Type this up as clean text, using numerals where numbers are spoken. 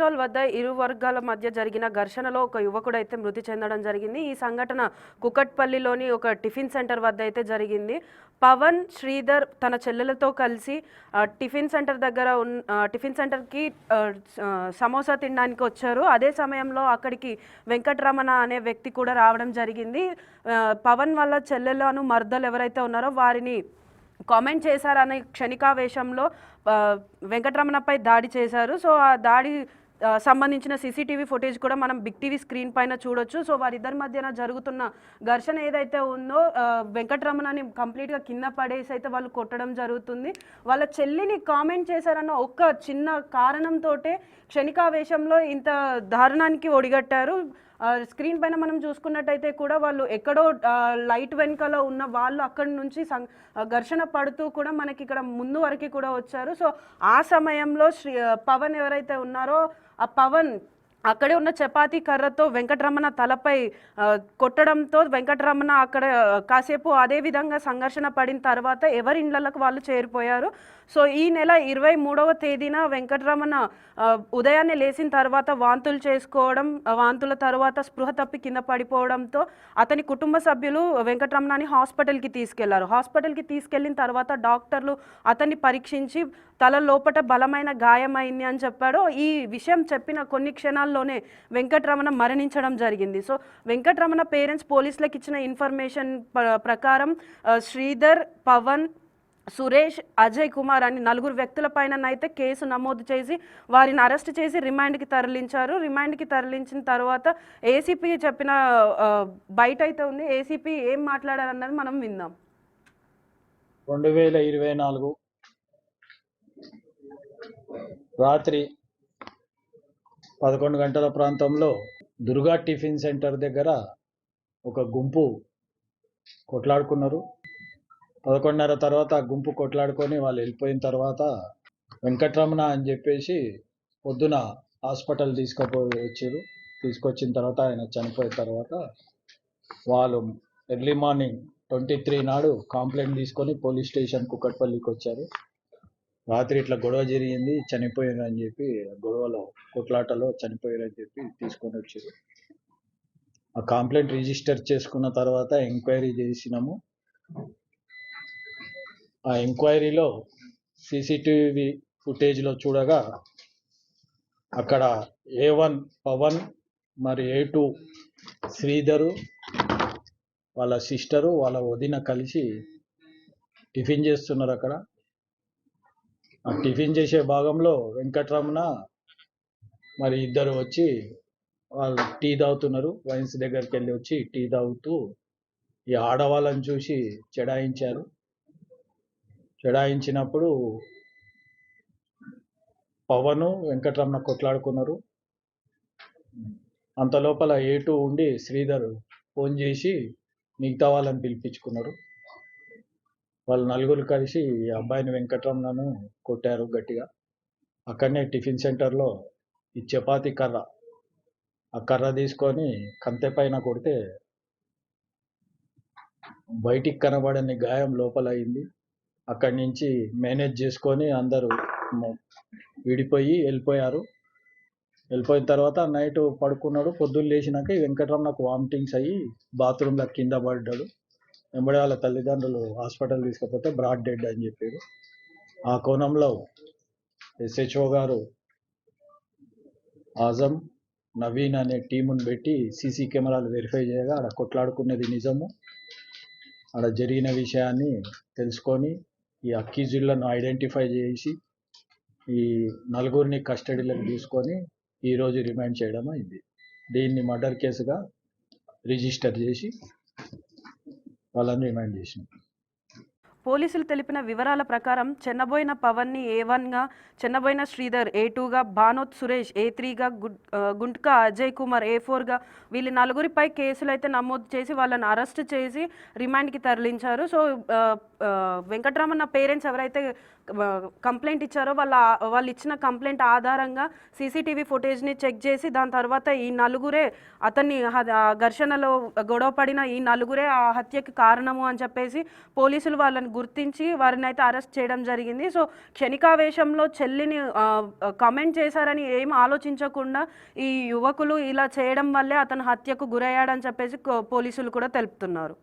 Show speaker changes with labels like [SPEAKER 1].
[SPEAKER 1] గంగసాల్ వద్ద ఇరు వర్గాల మధ్య జరిగిన ఘర్షణలో ఒక యువకుడు అయితే మృతి చెందడం జరిగింది. ఈ సంఘటన కుకట్పల్లిలోని ఒక టిఫిన్ సెంటర్ వద్ద అయితే జరిగింది. పవన్, శ్రీధర్ తన చెల్లెలతో కలిసి టిఫిన్ సెంటర్కి సమోసా తినడానికి వచ్చారు. అదే సమయంలో అక్కడికి వెంకటరమణ అనే వ్యక్తి కూడా రావడం జరిగింది. పవన్ వాళ్ళ చెల్లెలను మర్దలు ఎవరైతే ఉన్నారో వారిని కామెంట్ చేశారనే క్షణికావేశంలో వెంకటరమణపై దాడి చేశారు. సో ఆ దాడి సంబంధించిన సీసీటీవీ ఫుటేజ్ కూడా మనం బిగ్ టీవీ స్క్రీన్ పైన చూడొచ్చు. సో వారిద్దరి మధ్యన జరుగుతున్న ఘర్షణ ఏదైతే ఉందో వెంకటరమణని కంప్లీట్గా కింద పడేసి అయితే వాళ్ళు కొట్టడం జరుగుతుంది. వాళ్ళ చెల్లిని కామెంట్ చేశారన్న ఒక్క చిన్న కారణంతో క్షణికావేశంలో ఇంత దారుణానికి ఒడిగట్టారు. స్క్రీన్ పైన మనం చూసుకున్నట్టయితే కూడా వాళ్ళు ఎక్కడో లైట్ వెనుకలో ఉన్న వాళ్ళు అక్కడి నుంచి ఘర్షణ పడుతూ కూడా మనకి ఇక్కడ ముందు వరకు కూడా వచ్చారు. సో ఆ సమయంలో పవన్ ఎవరైతే ఉన్నారో ఆ పవన్ అక్కడే ఉన్న చపాతీ కర్రతో వెంకటరమణ తలపై కొట్టడంతో వెంకటరమణ అక్కడ కాసేపు అదే విధంగా సంఘర్షణ పడిన తర్వాత ఎవరి ఇళ్లకు వాళ్ళు చేరిపోయారు. సో ఈ నెల 23వ తేదీన వెంకటరమణ ఉదయాన్నే లేచిన తర్వాత వాంతులు చేసుకోవడం, వాంతుల తర్వాత స్పృహ తప్పి కింద పడిపోవడంతో అతని కుటుంబ సభ్యులు వెంకటరమణని హాస్పిటల్కి తీసుకెళ్లారు. హాస్పిటల్కి తీసుకెళ్లిన తర్వాత డాక్టర్లు అతన్ని పరీక్షించి తల లోపట బలమైన గాయమైంది అని చెప్పాడు. ఈ విషయం చెప్పిన కొన్ని క్షణాల్లోనే వెంకటరమణ మరణించడం జరిగింది. సో వెంకటరమణ పేరెంట్స్ పోలీసులకు ఇచ్చిన ఇన్ఫర్మేషన్ ప్రకారం శ్రీధర్, పవన్, సురేష్, అజయ్ కుమార్ అని 4 వ్యక్తుల పైన అయితే కేసు నమోదు చేసి వారిని అరెస్ట్ చేసి రిమాండ్కి తరలించారు. రిమాండ్కి తరలించిన తర్వాత ఏసీపీ చెప్పిన బయట అయితే ఉంది. ఏసీపీ ఏం మాట్లాడారన్నది మనం విందాం.
[SPEAKER 2] 2024 రాత్రి 11 గంటల ప్రాంతంలో దుర్గా టిఫిన్ సెంటర్ దగ్గర ఒక గుంపు కొట్లాడుకున్నారు. 11:30 తర్వాత ఆ గుంపు కొట్లాడుకొని వాళ్ళు వెళ్ళిపోయిన తర్వాత వెంకటరమణ అని చెప్పేసి పొద్దున హాస్పిటల్ వచ్చారు. తీసుకొచ్చిన తర్వాత ఆయన చనిపోయిన తర్వాత వాళ్ళు ఎర్లీ మార్నింగ్ 23 నాడు కంప్లైంట్ తీసుకొని పోలీస్ స్టేషన్ కుకట్పల్లికి వచ్చారు. రాత్రి ఇట్లా గొడవ జరిగింది, చనిపోయారు అని చెప్పి గొడవలో కొట్లాటలో చనిపోయారని చెప్పి తీసుకొని వచ్చారు. ఆ కంప్లైంట్ రిజిస్టర్ చేసుకున్న తర్వాత ఎంక్వైరీ చేసినాము. ఆ ఎంక్వైరీలో సీసీటీవీ ఫుటేజ్లో చూడగా అక్కడ A1 పవన్ మరి A2 శ్రీధరు వాళ్ళ సిస్టరు వాళ్ళ వదిన కలిసి టిఫిన్ చేస్తున్నారు. అక్కడ ఆ టిఫిన్ చేసే భాగంలో వెంకటరమణ మరి ఇద్దరు వచ్చి వాళ్ళు టీ తాగుతున్నారు. వైన్స్ దగ్గరికి వెళ్ళి వచ్చి టీ తాగుతూ ఈ ఆడవాళ్ళని చూసి చెడాయించినప్పుడు పవను, వెంకటరమణ కొట్లాడుకున్నారు. అంత లోపల A2 ఉండి శ్రీధర్ ఫోన్ చేసి మిగతా వాళ్ళని పిలిపించుకున్నారు. వాళ్ళు 4 కలిసి ఈ అబ్బాయిని వెంకటరమణను కొట్టారు గట్టిగా. అక్కడనే టిఫిన్ సెంటర్లో ఈ చపాతీ కర్ర, ఆ కర్ర తీసుకొని కంతె పైన కొడితే బయటికి కనబడని గాయం లోపల అయింది. అక్కడి నుంచి మేనేజ్ చేసుకొని అందరూ వెళ్ళిపోయారు. వెళ్ళిపోయిన తర్వాత నైట్ పడుకున్నాడు. పొద్దున్న లేచినాక ఈ వెంకటరమణకు వామిటింగ్స్ అయ్యి బాత్రూంలో కింద పడ్డాడు. వెంబడి వాళ్ళ తల్లిదండ్రులు హాస్పిటల్ తీసుకపోతే బ్రాడ్ డెడ్ అని చెప్పారు. ఆ కోణంలో SHO గారు ఆజం, నవీన్ అనే టీమును పెట్టి సీసీ కెమెరాలు వెరిఫై చేయగా ఆడ కొట్లాడుకునేది నిజము. ఆడ జరిగిన విషయాన్ని తెలుసుకొని ఈ అక్యూజ్డ్లను ఐడెంటిఫై చేసి ఈ 4 కస్టడీలోకి తీసుకొని ఈరోజు రిమాండ్ చేయడం అయింది. దీన్ని మర్డర్ కేసుగా రిజిస్టర్ చేసి వాళ్ళని రిమాండ్ చేసినాం.
[SPEAKER 1] పోలీసులు తెలిపిన వివరాల ప్రకారం చెన్నబోయిన పవన్ని A1గా, చెన్నబోయిన శ్రీధర్ A2గా, భానోత్ సురేష్ A3గా, గుంట్కా అజయ్ కుమార్ A4గా వీళ్ళ 4పై కేసులు అయితే నమోదు చేసి వాళ్ళని అరెస్ట్ చేసి రిమాండ్కి తరలించారు. సో వెంకటరమణ పేరెంట్స్ ఎవరైతే కంప్లైంట్ ఇచ్చారో వాళ్ళు ఇచ్చిన కంప్లైంట్ ఆధారంగా సీసీటీవీ ఫుటేజ్ని చెక్ చేసి దాని తర్వాత ఈ నలుగురే అతన్ని ఘర్షణలో గొడవ పడిన ఈ నలుగురే ఆ హత్యకి కారణము అని చెప్పేసి పోలీసులు వాళ్ళని గుర్తించి వారిని అయితే అరెస్ట్ చేయడం జరిగింది. సో క్షణికావేశంలో చెల్లిని కమెంట్ చేశారని ఏం ఆలోచించకుండా ఈ యువకులు ఇలా చేయడం వల్లే అతను హత్యకు గురయ్యాడని చెప్పేసి పోలీసులు కూడా తెలుపుతున్నారు.